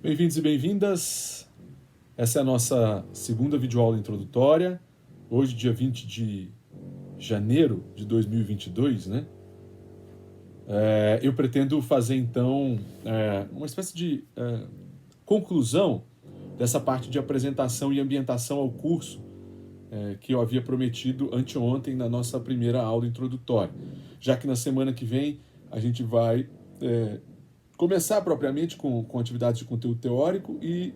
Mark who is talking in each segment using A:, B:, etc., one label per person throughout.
A: Bem-vindos e bem-vindas. Essa é a nossa segunda videoaula introdutória. Hoje, dia 20 de janeiro de 2022, né? Eu pretendo fazer, então, uma espécie de conclusão dessa parte de apresentação e ambientação ao curso que eu havia prometido anteontem na nossa primeira aula introdutória. Já que na semana que vem a gente vai começar propriamente com atividades de conteúdo teórico e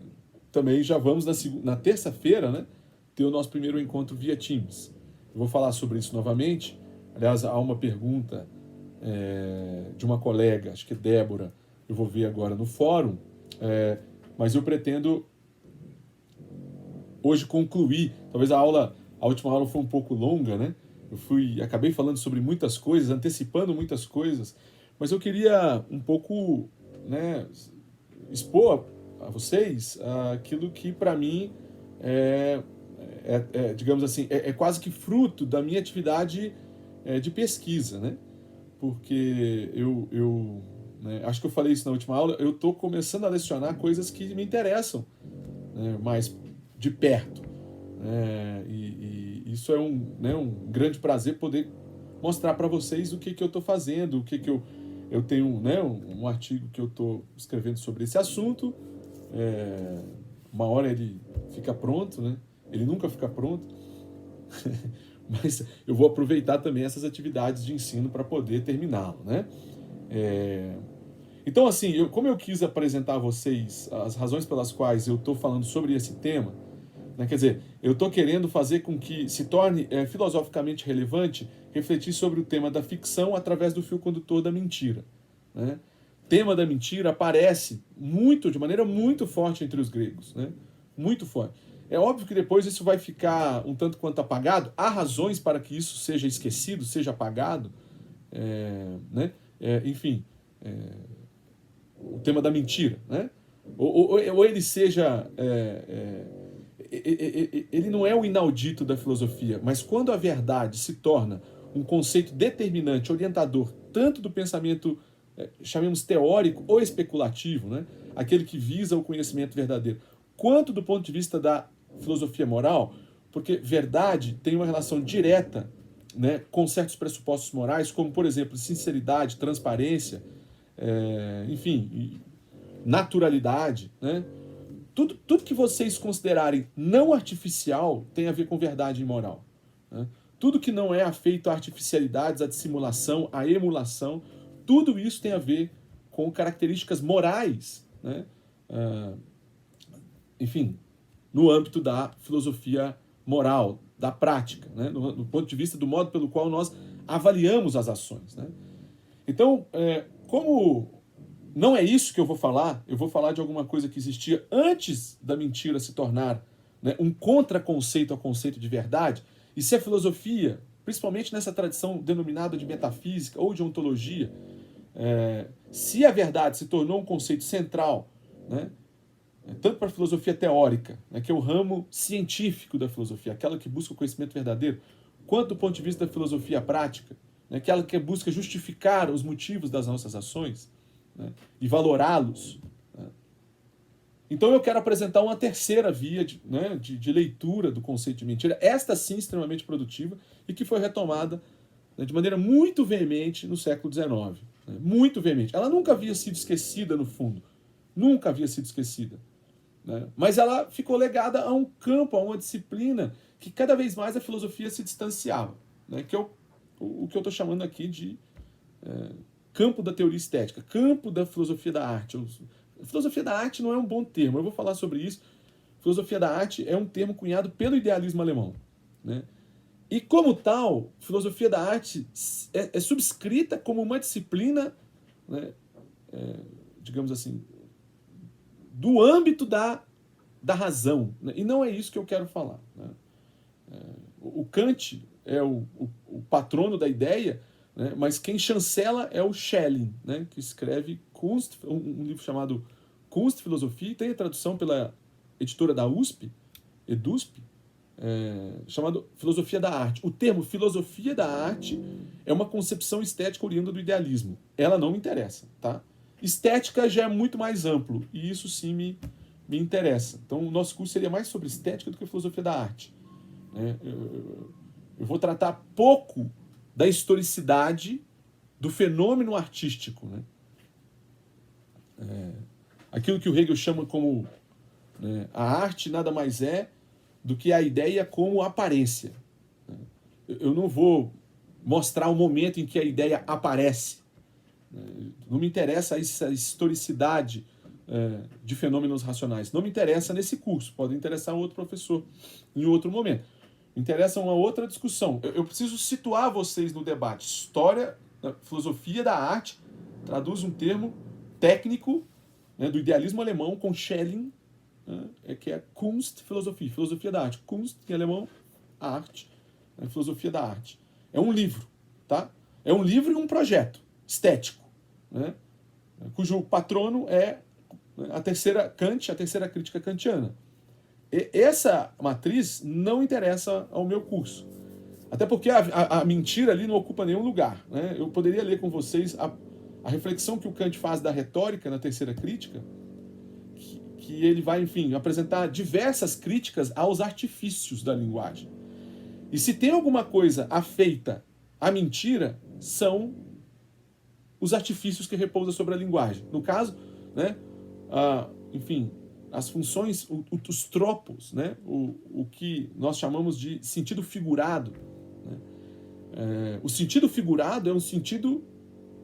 A: também já vamos na terça-feira, né, ter o nosso primeiro encontro via Teams. Eu vou falar sobre isso novamente. Aliás, há uma pergunta de uma colega, acho que é Débora, eu vou ver agora no fórum, mas eu pretendo hoje concluir. Talvez a última aula foi um pouco longa, né? Acabei falando sobre muitas coisas, antecipando muitas coisas, mas eu queria um pouco, né, expor a vocês aquilo que para mim digamos assim, é quase que fruto da minha atividade de pesquisa, né? Porque né, acho que eu falei isso na última aula, eu estou começando a lecionar coisas que me interessam, né, mais de perto. E isso é um grande prazer poder mostrar para vocês o que eu estou fazendo, o que eu tenho, né, um artigo que eu estou escrevendo sobre esse assunto. Uma hora ele fica pronto, né? Ele nunca fica pronto, mas eu vou aproveitar também essas atividades de ensino para poder terminá-lo, né? Então, assim, como eu quis apresentar a vocês as razões pelas quais eu estou falando sobre esse tema, né? Quer dizer, eu estou querendo fazer com que se torne filosoficamente relevante refletir sobre o tema da ficção através do fio condutor da mentira, né? Tema da mentira aparece de maneira muito forte entre os gregos, né? Muito forte. É óbvio que depois isso vai ficar um tanto quanto apagado. Há razões para que isso seja esquecido, seja apagado, né? Enfim, o tema da mentira, né? Ou ele seja ele não é o inaudito da filosofia, mas quando a verdade se torna um conceito determinante, orientador, tanto do pensamento, chamemos teórico ou especulativo, né? Aquele que visa o conhecimento verdadeiro, quanto do ponto de vista da filosofia moral, porque verdade tem uma relação direta, né, com certos pressupostos morais, como, por exemplo, sinceridade, transparência, enfim, naturalidade, né? Tudo que vocês considerarem não artificial tem a ver com verdade e moral, né? Tudo que não é afeito a artificialidades, a dissimulação, a emulação, tudo isso tem a ver com características morais, né? Enfim, no âmbito da filosofia moral, da prática, né? No ponto de vista do modo pelo qual nós avaliamos as ações, né? Então, como não é isso que eu vou falar de alguma coisa que existia antes da mentira se tornar, né, um contraconceito ao conceito de verdade. E se a filosofia, principalmente nessa tradição denominada de metafísica ou de ontologia, se a verdade se tornou um conceito central, né, tanto para a filosofia teórica, né, que é o ramo científico da filosofia, aquela que busca o conhecimento verdadeiro, quanto do ponto de vista da filosofia prática, né, aquela que busca justificar os motivos das nossas ações, né, e valorá-los. Né? Então eu quero apresentar uma terceira via de leitura do conceito de mentira, esta sim extremamente produtiva e que foi retomada, né, de maneira muito veemente no século XIX. Né, muito veemente. Ela nunca havia sido esquecida no fundo. Nunca havia sido esquecida. Né? Mas ela ficou legada a um campo, a uma disciplina que cada vez mais a filosofia se distanciava, né? Que é o que eu estou chamando aqui de campo da teoria estética, campo da filosofia da arte. Filosofia da arte não é um bom termo, eu vou falar sobre isso. Filosofia da arte é um termo cunhado pelo idealismo alemão, né? E como tal, filosofia da arte é subscrita como uma disciplina, né, digamos assim, do âmbito da razão, né? E não é isso que eu quero falar, né? O Kant é o patrono da ideia, né? Mas quem chancela é o Schelling, né? Que escreve um livro chamado Kunst, Filosofia, e tem a tradução pela editora da USP, EDUSP, chamado Filosofia da Arte. O termo filosofia da arte é uma concepção estética oriunda do idealismo. Ela não me interessa, tá? Estética já é muito mais amplo, e isso sim me interessa. Então, o nosso curso seria mais sobre estética do que filosofia da arte. Né? Eu vou tratar pouco da historicidade do fenômeno artístico. Né? Aquilo que o Hegel chama como, né, a arte nada mais é do que a ideia como aparência. Eu não vou mostrar o momento em que a ideia aparece. Não me interessa essa historicidade de fenômenos racionais. Não me interessa nesse curso. Pode interessar outro professor em outro momento. Me interessa uma outra discussão. Eu preciso situar vocês no debate. História, filosofia da arte, traduz um termo técnico, né, do idealismo alemão com Schelling, né, que é Kunstphilosophie, filosofia da arte. Kunst, em alemão, arte, né, filosofia da arte. É um livro, tá? É um livro e um projeto estético, né, cujo patrono é a terceira crítica kantiana. E essa matriz não interessa ao meu curso. Até porque a mentira ali não ocupa nenhum lugar. Né? Eu poderia ler com vocês a reflexão que o Kant faz da retórica na terceira crítica, que ele vai, enfim, apresentar diversas críticas aos artifícios da linguagem. E se tem alguma coisa afeita à mentira, são os artifícios que repousam sobre a linguagem. No caso, né, enfim, as funções, os tropos, né, o que nós chamamos de sentido figurado. Né? O sentido figurado é um sentido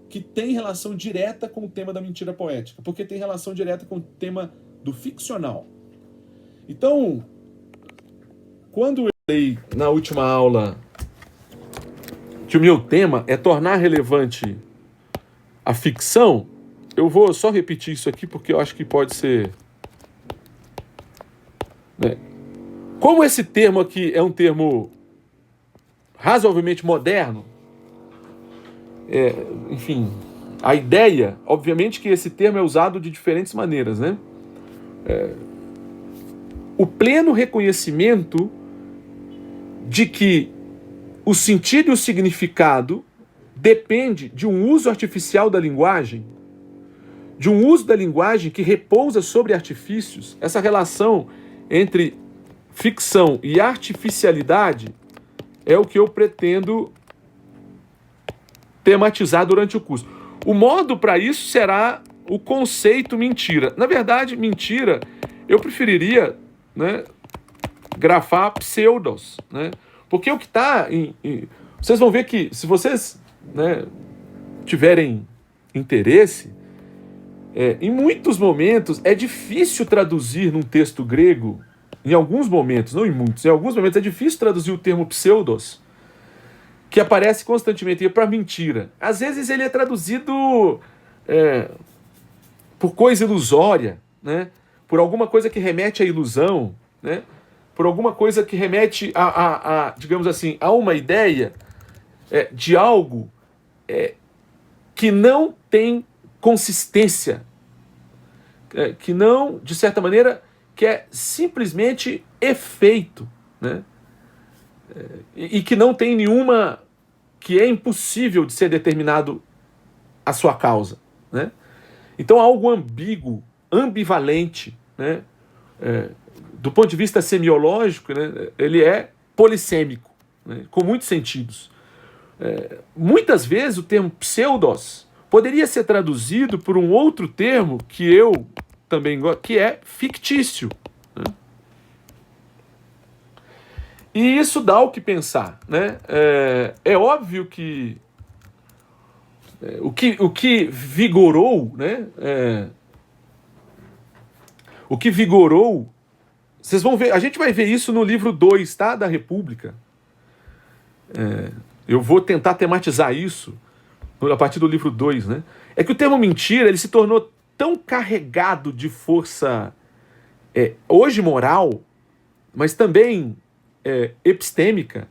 A: que tem relação direta com o tema da mentira poética, porque tem relação direta com o tema do ficcional. Então, quando eu falei na última aula que o meu tema é tornar relevante a ficção, eu vou só repetir isso aqui porque eu acho que pode ser... Né? Como esse termo aqui é um termo razoavelmente moderno, enfim, a ideia, obviamente que esse termo é usado de diferentes maneiras, né? O pleno reconhecimento de que o sentido e o significado depende de um uso artificial da linguagem, de um uso da linguagem que repousa sobre artifícios. Essa relação entre ficção e artificialidade é o que eu pretendo tematizar durante o curso. O modo para isso será o conceito mentira. Na verdade, mentira, eu preferiria, né, grafar pseudos, né? Porque o que está vocês vão ver que, se vocês, né, tiverem interesse, em muitos momentos é difícil traduzir num texto grego, em alguns momentos, não em muitos, em alguns momentos é difícil traduzir o termo pseudos, que aparece constantemente para mentira. Às vezes ele é traduzido por coisa ilusória, né? Por alguma coisa que remete à ilusão, né? Por alguma coisa que remete digamos assim, a uma ideia de algo que não tem consistência, que não, de certa maneira, que é simplesmente efeito, né? E que não tem nenhuma, que é impossível de ser determinado a sua causa, né? Então algo ambíguo, ambivalente, né? Do ponto de vista semiológico, né? Ele é polissêmico, né? Com muitos sentidos. Muitas vezes o termo pseudos poderia ser traduzido por um outro termo que eu também gosto, que é fictício, né? E isso dá o que pensar, né? É óbvio que o que vigorou, né? O que vigorou, vocês vão ver, a gente vai ver isso no livro 2, tá? Da República. Eu vou tentar tematizar isso a partir do livro 2, né? É que o termo mentira, ele se tornou tão carregado de força, hoje moral, mas também epistêmica.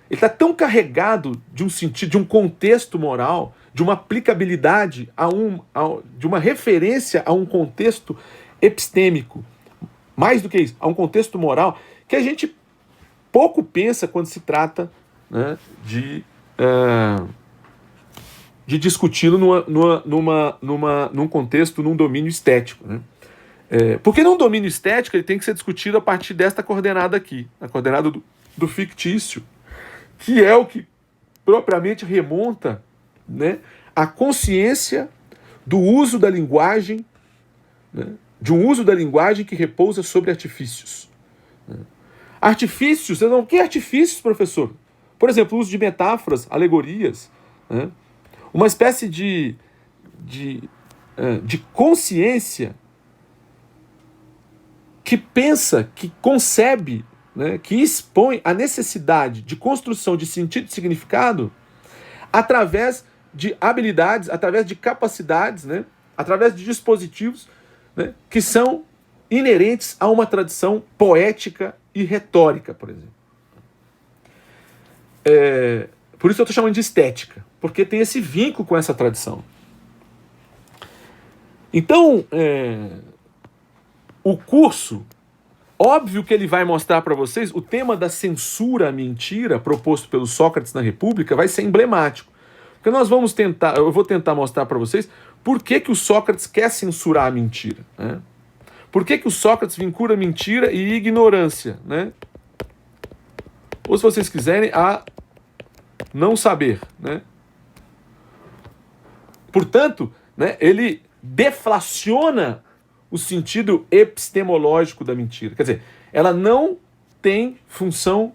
A: Ele está tão carregado de um sentido, de um contexto moral, de uma aplicabilidade de uma referência a um contexto epistêmico, mais do que isso, a um contexto moral, que a gente pouco pensa quando se trata, né, de discuti-lo num contexto, num domínio estético, né? Porque num domínio estético ele tem que ser discutido a partir desta coordenada aqui, a coordenada do fictício, que é o que propriamente remonta, né, à consciência do uso da linguagem, né, de um uso da linguagem que repousa sobre artifícios. Né? Artifícios, o que é artifícios, professor? Por exemplo, o uso de metáforas, alegorias, né? Uma espécie de consciência que pensa, que concebe, né, que expõe a necessidade de construção de sentido e significado através de habilidades, através de capacidades, né, através de dispositivos, né, que são inerentes a uma tradição poética e retórica, por exemplo. Por isso eu estou chamando de estética, porque tem esse vínculo com essa tradição. Então, o curso, óbvio que ele vai mostrar para vocês, o tema da censura à mentira, proposto pelo Sócrates na República, vai ser emblemático. Porque eu vou tentar mostrar para vocês por que o Sócrates quer censurar a mentira, né? Por que o Sócrates vincula mentira e ignorância, né? Ou, se vocês quiserem, a não saber, né? Portanto, né, ele deflaciona o sentido epistemológico da mentira. Quer dizer, ela não tem função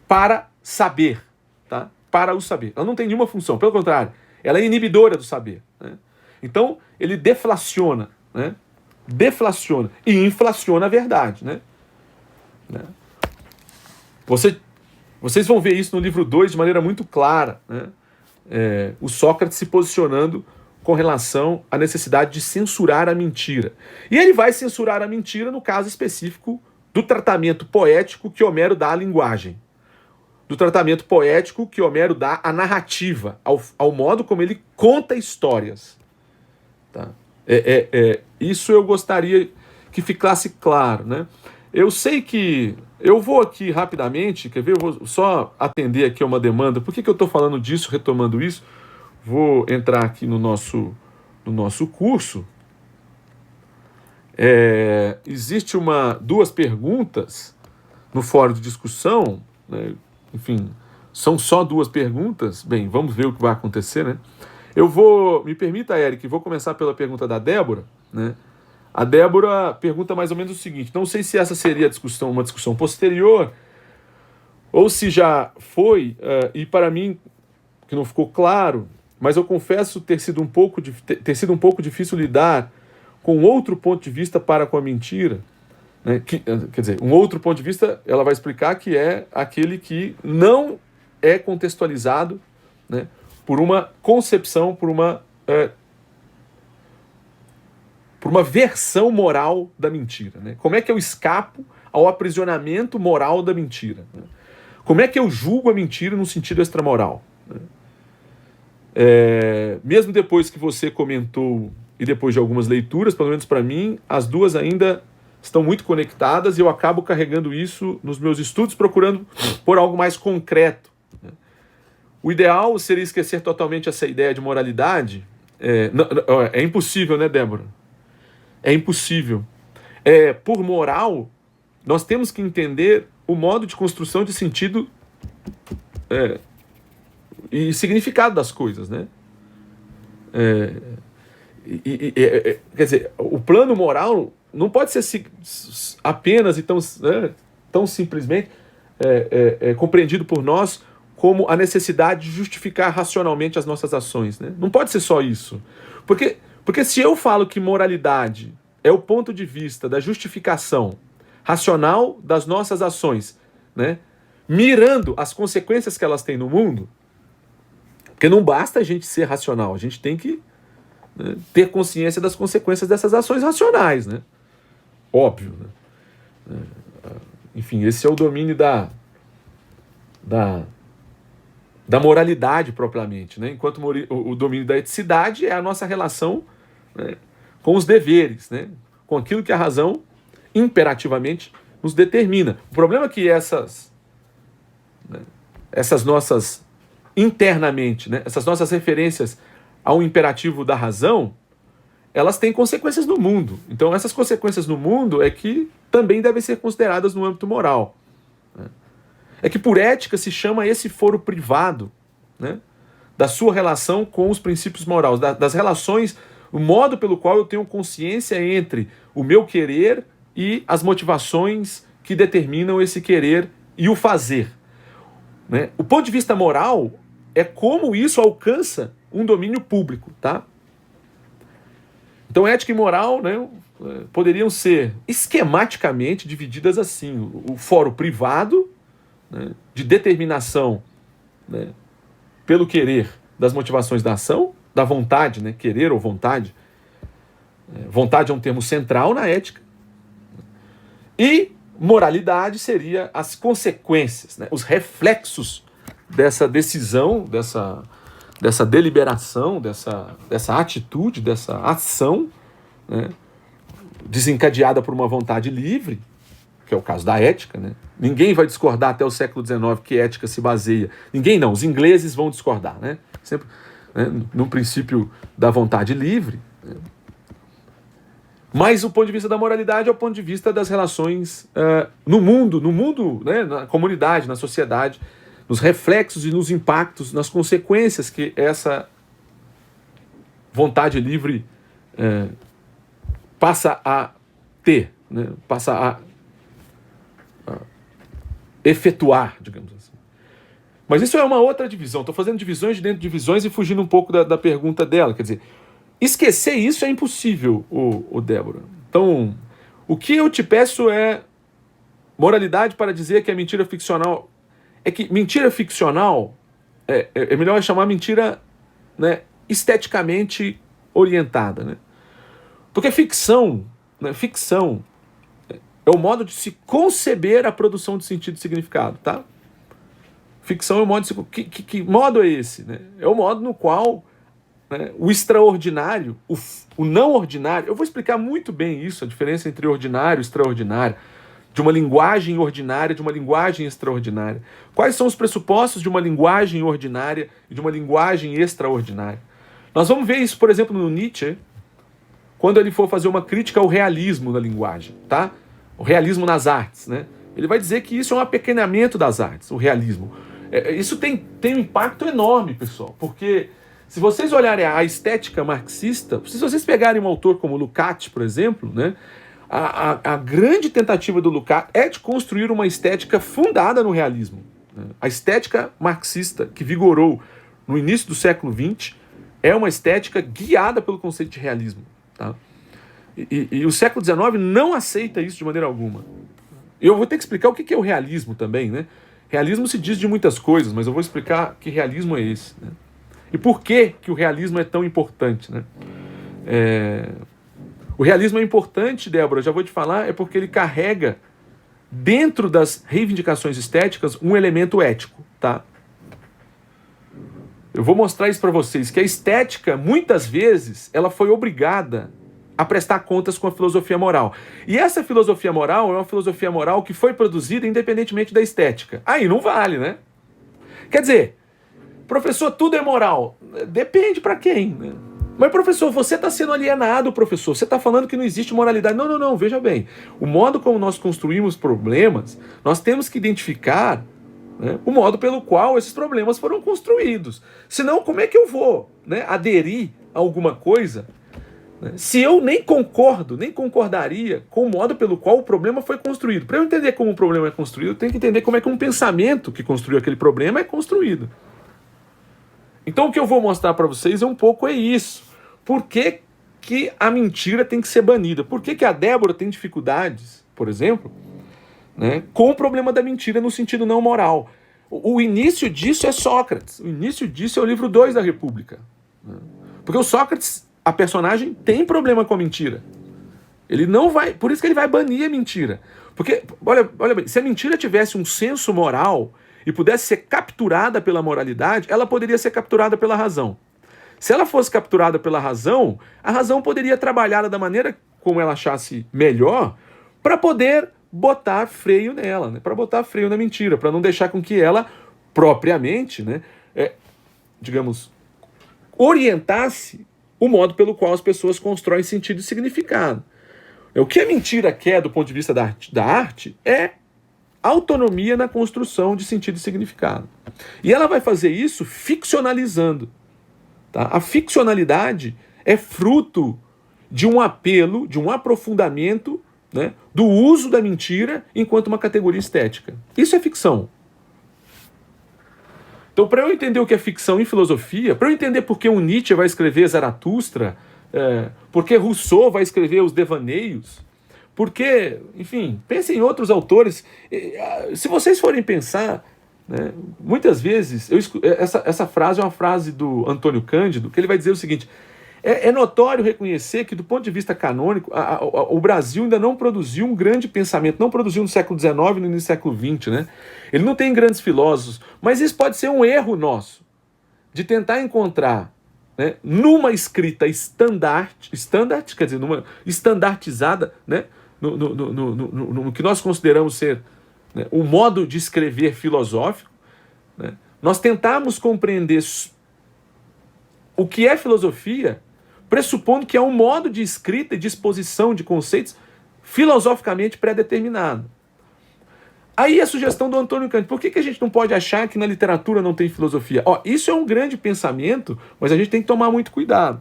A: para saber, tá? Para o saber. Ela não tem nenhuma função, pelo contrário, ela é inibidora do saber, né? Então, ele deflaciona, né? Deflaciona e inflaciona a verdade, né? Vocês vão ver isso no livro 2 de maneira muito clara, né? O Sócrates se posicionando com relação à necessidade de censurar a mentira. E ele vai censurar a mentira no caso específico do tratamento poético que Homero dá à linguagem. Do tratamento poético que Homero dá à narrativa, ao modo como ele conta histórias. Tá? Isso eu gostaria que ficasse claro, né? Eu sei que... Eu vou aqui rapidamente, quer ver? Eu vou só atender aqui a uma demanda. Por que eu estou falando disso, retomando isso? Vou entrar aqui no nosso curso. Existe duas perguntas no fórum de discussão, né? Enfim, são só duas perguntas. Bem, vamos ver o que vai acontecer, né? Me permita, Eric, vou começar pela pergunta da Débora, né? A Débora pergunta mais ou menos o seguinte: não sei se essa seria uma discussão posterior, ou se já foi, e para mim, que não ficou claro, mas eu confesso ter sido um pouco difícil lidar com outro ponto de vista para com a mentira. Né? Quer dizer, um outro ponto de vista, ela vai explicar que é aquele que não é contextualizado, né, por uma concepção, por uma versão moral da mentira. Né? Como é que eu escapo ao aprisionamento moral da mentira? Né? Como é que eu julgo a mentira no sentido extramoral? Né? Mesmo depois que você comentou e depois de algumas leituras, pelo menos para mim, as duas ainda estão muito conectadas e eu acabo carregando isso nos meus estudos, procurando por algo mais concreto. Né? O ideal seria esquecer totalmente essa ideia de moralidade. É impossível, né, Débora? É impossível. Por moral, nós temos que entender o modo de construção de sentido e significado das coisas, né? Quer dizer, o plano moral não pode ser apenas e tão simplesmente compreendido por nós como a necessidade de justificar racionalmente as nossas ações, né? Não pode ser só isso. Porque se eu falo que moralidade é o ponto de vista da justificação racional das nossas ações, né, mirando as consequências que elas têm no mundo, porque não basta a gente ser racional, a gente tem que, né, ter consciência das consequências dessas ações racionais, né? Óbvio, né? Enfim, esse é o domínio da moralidade propriamente, né? Enquanto o domínio da eticidade é a nossa relação, né, com os deveres, né? Com aquilo que a razão imperativamente nos determina. O problema é que essas nossas internamente, né, essas nossas referências ao imperativo da razão, elas têm consequências no mundo. Então, essas consequências no mundo é que também devem ser consideradas no âmbito moral. É que por ética se chama esse foro privado, né, da sua relação com os princípios morais, das relações, o modo pelo qual eu tenho consciência entre o meu querer e as motivações que determinam esse querer e o fazer. Né? O ponto de vista moral é como isso alcança um domínio público, tá? Então, ética e moral, né, poderiam ser esquematicamente divididas assim: o foro privado, né, de determinação, né, pelo querer das motivações da ação, da vontade, né, querer ou vontade. Vontade é um termo central na ética. E moralidade seria as consequências, né, os reflexos dessa decisão, dessa deliberação, dessa atitude, dessa ação, né, desencadeada por uma vontade livre, que é o caso da ética. Né? Ninguém vai discordar até o século XIX que ética se baseia... Ninguém não, os ingleses vão discordar, né? Sempre, né, no princípio da vontade livre. Né? Mas o ponto de vista da moralidade é o ponto de vista das relações no mundo, né, na comunidade, na sociedade, nos reflexos e nos impactos, nas consequências que essa vontade livre passa a ter, né, passa a efetuar, digamos assim. Mas isso é uma outra divisão. Estou fazendo divisões de dentro de divisões e fugindo um pouco da pergunta dela. Quer dizer, esquecer isso é impossível, o Débora. Então, o que eu te peço é moralidade para dizer que a mentira ficcional... É que mentira ficcional é melhor chamar mentira, né, esteticamente orientada. Né? Porque ficção, né, ficção é o modo de se conceber a produção de sentido e significado. Tá? Ficção é o modo de se... Que modo é esse? Né? É o modo no qual... Né, o extraordinário, o não ordinário, eu vou explicar muito bem isso, a diferença entre ordinário e extraordinário, de uma linguagem ordinária, de uma linguagem extraordinária. Quais são os pressupostos de uma linguagem ordinária e de uma linguagem extraordinária? Nós vamos ver isso, por exemplo, no Nietzsche, quando ele for fazer uma crítica ao realismo na linguagem, tá? O realismo nas artes, né? Ele vai dizer que isso é um apequenamento das artes, o realismo. Isso tem um impacto enorme, pessoal, porque... Se vocês olharem a estética marxista, se vocês pegarem um autor como Lukács, por exemplo, né, a grande tentativa do Lukács é de construir uma estética fundada no realismo. Né? A estética marxista que vigorou no início do século XX é uma estética guiada pelo conceito de realismo. Tá? E o século XIX não aceita isso de maneira alguma. Eu vou ter que explicar o que é o realismo também. Né? Realismo se diz de muitas coisas, mas eu vou explicar que realismo é esse. Né? E por que o realismo é tão importante? Né? O realismo é importante, Débora, já vou te falar, é porque ele carrega, dentro das reivindicações estéticas, um elemento ético. Tá? Eu vou mostrar isso para vocês, que a estética, muitas vezes, ela foi obrigada a prestar contas com a filosofia moral. E essa filosofia moral é uma filosofia moral que foi produzida independentemente da estética. Aí não vale, né? Quer dizer... Professor, tudo é moral. Depende para quem, né? Mas, professor, você está sendo alienado, professor. Você está falando que não existe moralidade. Não, veja bem. O modo como nós construímos problemas, nós temos que identificar, né, o modo pelo qual esses problemas foram construídos. Senão, como é que eu vou, né, aderir a alguma coisa, né, se eu nem concordaria com o modo pelo qual o problema foi construído? Para eu entender como o problema é construído, eu tenho que entender como é que um pensamento que construiu aquele problema é construído. Então o que eu vou mostrar para vocês é um pouco isso. Por que a mentira tem que ser banida? Por que a Débora tem dificuldades, por exemplo, né, com o problema da mentira no sentido não moral? O início disso é Sócrates. O início disso é o livro 2 da República. Porque o Sócrates, a personagem, tem problema com a mentira. Ele não vai... Por isso que ele vai banir a mentira. Porque, olha bem, se a mentira tivesse um senso moral... e pudesse ser capturada pela moralidade, ela poderia ser capturada pela razão. Se ela fosse capturada pela razão, a razão poderia trabalhar da maneira como ela achasse melhor para poder botar freio nela, né? Para botar freio na mentira, para não deixar com que ela, propriamente, né, digamos, orientasse o modo pelo qual as pessoas constroem sentido e significado. O que a mentira quer do ponto de vista da arte é autonomia na construção de sentido e significado. E ela vai fazer isso ficcionalizando. Tá? A ficcionalidade é fruto de um apelo, de um aprofundamento, né, do uso da mentira enquanto uma categoria estética. Isso é ficção. Então, para eu entender o que é ficção em filosofia, para eu entender por que o Nietzsche vai escrever Zaratustra, por que Rousseau vai escrever Os Devaneios, porque, enfim, pensem em outros autores. Se vocês forem pensar, né, muitas vezes, essa frase é uma frase do Antônio Cândido, que ele vai dizer o seguinte: é notório reconhecer que, do ponto de vista canônico, o Brasil ainda não produziu um grande pensamento, não produziu no século XIX e no início do século XX, né? Ele não tem grandes filósofos, mas isso pode ser um erro nosso, de tentar encontrar, né, numa escrita standard, quer dizer, numa estandartizada, né, no que nós consideramos ser, né, o modo de escrever filosófico, né, nós tentamos compreender o que é filosofia, pressupondo que é um modo de escrita e de exposição de conceitos filosoficamente pré-determinado. Aí a sugestão do Antônio Cândido: por que a gente não pode achar que na literatura não tem filosofia? Isso é um grande pensamento, mas a gente tem que tomar muito cuidado.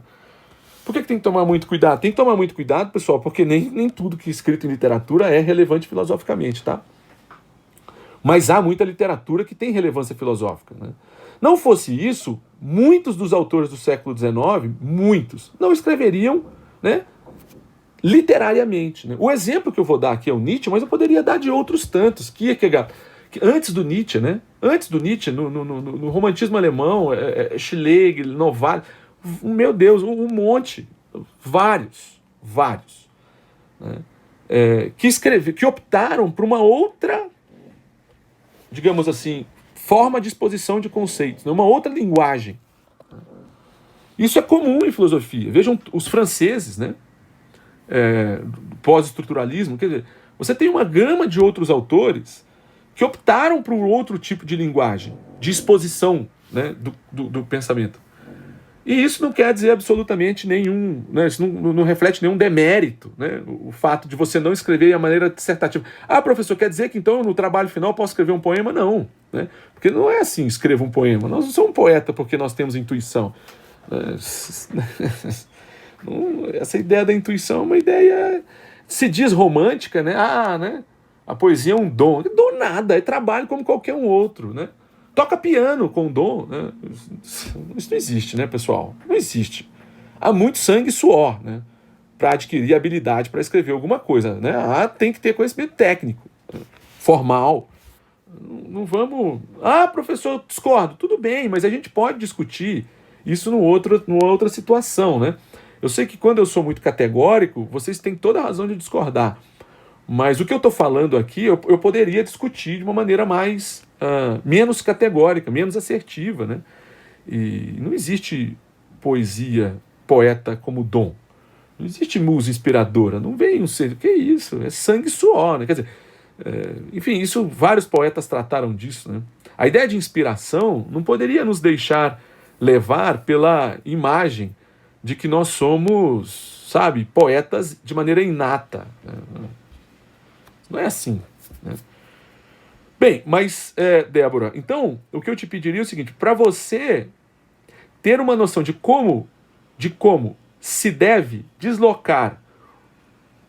A: Por que tem que tomar muito cuidado? Tem que tomar muito cuidado, pessoal, porque nem tudo que é escrito em literatura é relevante filosoficamente, tá? Mas há muita literatura que tem relevância filosófica, né? Não fosse isso, muitos dos autores do século XIX, muitos, não escreveriam, né, literariamente, né? O exemplo que eu vou dar aqui é o Nietzsche, mas eu poderia dar de outros tantos. Kierkegaard, antes do Nietzsche, né? Antes do Nietzsche, no romantismo alemão, Schlegel, Novalis, meu Deus, um monte, vários, né? Que optaram por uma outra, digamos assim, forma de exposição de conceitos, né? Uma outra linguagem. Isso é comum em filosofia. Vejam os franceses, né? Pós-estruturalismo, quer dizer, você tem uma gama de outros autores que optaram por outro tipo de linguagem, de exposição, né, do pensamento. E isso não quer dizer absolutamente nenhum, né, isso não reflete nenhum demérito, né, o fato de você não escrever de maneira dissertativa. Professor, quer dizer que então no trabalho final eu posso escrever um poema? Não, né, porque não é assim, escreva um poema. Nós não somos um poeta porque nós temos intuição. Essa ideia da intuição é uma ideia, se diz romântica, né? Né? A poesia é um dom. Dom nada, é trabalho como qualquer um outro, né? Toca piano com dom, né? Isso não existe, né, pessoal? Não existe. Há muito sangue e suor, né, para adquirir habilidade para escrever alguma coisa, né? Tem que ter conhecimento técnico, formal. Não vamos... professor, eu discordo. Tudo bem, mas a gente pode discutir isso numa outra situação, né? Eu sei que quando eu sou muito categórico, vocês têm toda a razão de discordar. Mas o que eu estou falando aqui, eu poderia discutir de uma maneira menos categórica, menos assertiva, né? E não existe poeta como dom. Não existe musa inspiradora. Não vem um ser... Que é isso? É sangue e suor, né? Quer dizer, enfim, isso vários poetas trataram disso, né? A ideia de inspiração não poderia nos deixar levar pela imagem de que nós somos, sabe, poetas de maneira inata. Não é assim, né? Bem, mas, Débora, então, o que eu te pediria é o seguinte: para você ter uma noção de como se deve deslocar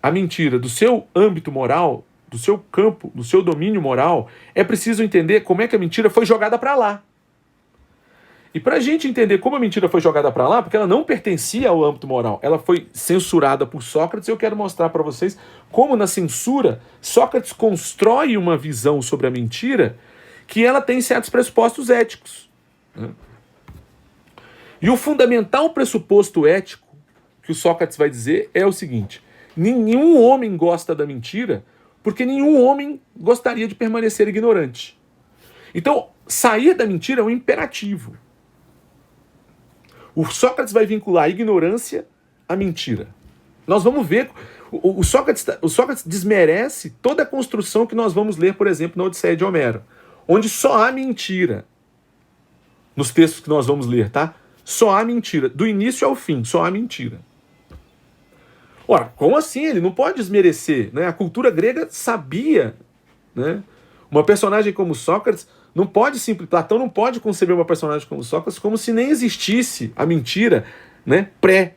A: a mentira do seu âmbito moral, do seu campo, do seu domínio moral, é preciso entender como é que a mentira foi jogada para lá. E para a gente entender como a mentira foi jogada para lá, porque ela não pertencia ao âmbito moral, ela foi censurada por Sócrates, eu quero mostrar para vocês como na censura Sócrates constrói uma visão sobre a mentira que ela tem certos pressupostos éticos, né? E o fundamental pressuposto ético que o Sócrates vai dizer é o seguinte: nenhum homem gosta da mentira porque nenhum homem gostaria de permanecer ignorante. Então, sair da mentira é um imperativo. O Sócrates vai vincular a ignorância à mentira. Nós vamos ver, o Sócrates desmerece toda a construção que nós vamos ler, por exemplo, na Odisseia de Homero, onde só há mentira nos textos que nós vamos ler, tá? só há mentira. Do início ao fim, só há mentira. Ora, como assim? Ele não pode desmerecer, né? A cultura grega sabia, né? Uma personagem como Sócrates não pode Platão não pode conceber uma personagem como Sócrates como se nem existisse a mentira, né? Pré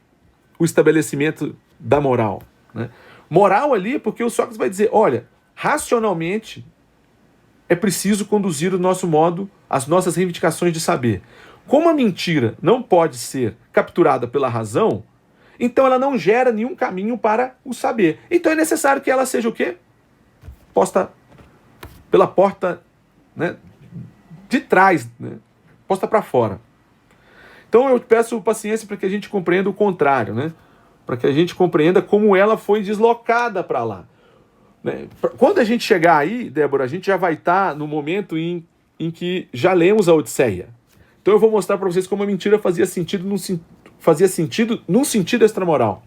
A: o estabelecimento da moral, né? Moral ali, porque o Sócrates vai dizer, olha, racionalmente é preciso conduzir o nosso modo, as nossas reivindicações de saber. Como a mentira não pode ser capturada pela razão, então ela não gera nenhum caminho para o saber. Então é necessário que ela seja o quê? Posta pela porta, né, de trás, né, posta para fora. Então eu peço paciência para que a gente compreenda o contrário, né? Para que a gente compreenda como ela foi deslocada para lá. Né? Quando a gente chegar aí, Débora, a gente já vai estar no momento em que já lemos a Odisseia. Então eu vou mostrar para vocês como a mentira fazia sentido num sentido extramoral.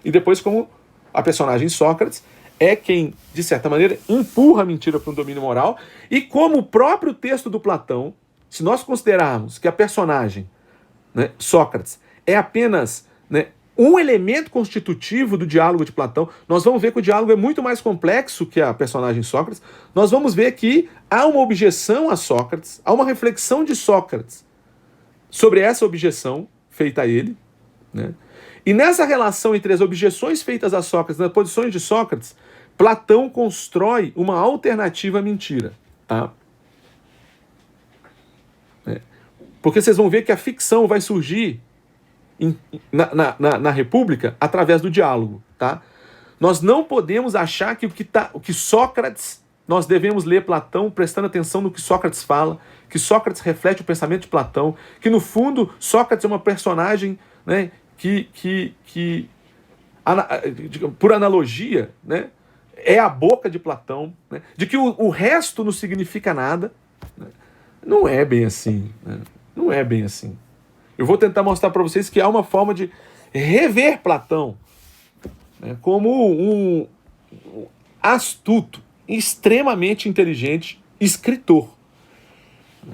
A: E depois como a personagem Sócrates é quem, de certa maneira, empurra a mentira para um domínio moral, e como o próprio texto do Platão, se nós considerarmos que a personagem, né, Sócrates, é apenas, né, um elemento constitutivo do diálogo de Platão, nós vamos ver que o diálogo é muito mais complexo que a personagem Sócrates. Nós vamos ver que há uma objeção a Sócrates, há uma reflexão de Sócrates sobre essa objeção feita a ele, né? E nessa relação entre as objeções feitas a Sócrates, nas posições de Sócrates, Platão constrói uma alternativa à mentira. Tá? Porque vocês vão ver que a ficção vai surgir na República através do diálogo. Tá? Nós não podemos achar que o que Sócrates, nós devemos ler Platão prestando atenção no que Sócrates fala, que Sócrates reflete o pensamento de Platão, que no fundo Sócrates é uma personagem, né, por analogia, né, é a boca de Platão, né, de que o resto não significa nada. Né? Não é bem assim. Né? Não é bem assim. Eu vou tentar mostrar para vocês que há uma forma de rever Platão, né, como um astuto, extremamente inteligente escritor.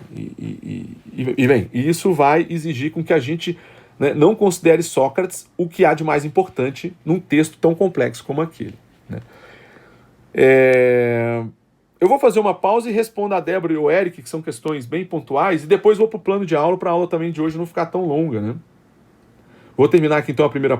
A: Bem, isso vai exigir com que a gente, né, não considere Sócrates o que há de mais importante num texto tão complexo como aquele. Né? Eu vou fazer uma pausa e respondo a Débora e o Eric, que são questões bem pontuais, e depois vou para o plano de aula, para a aula também de hoje não ficar tão longa. Né? Vou terminar aqui então a primeira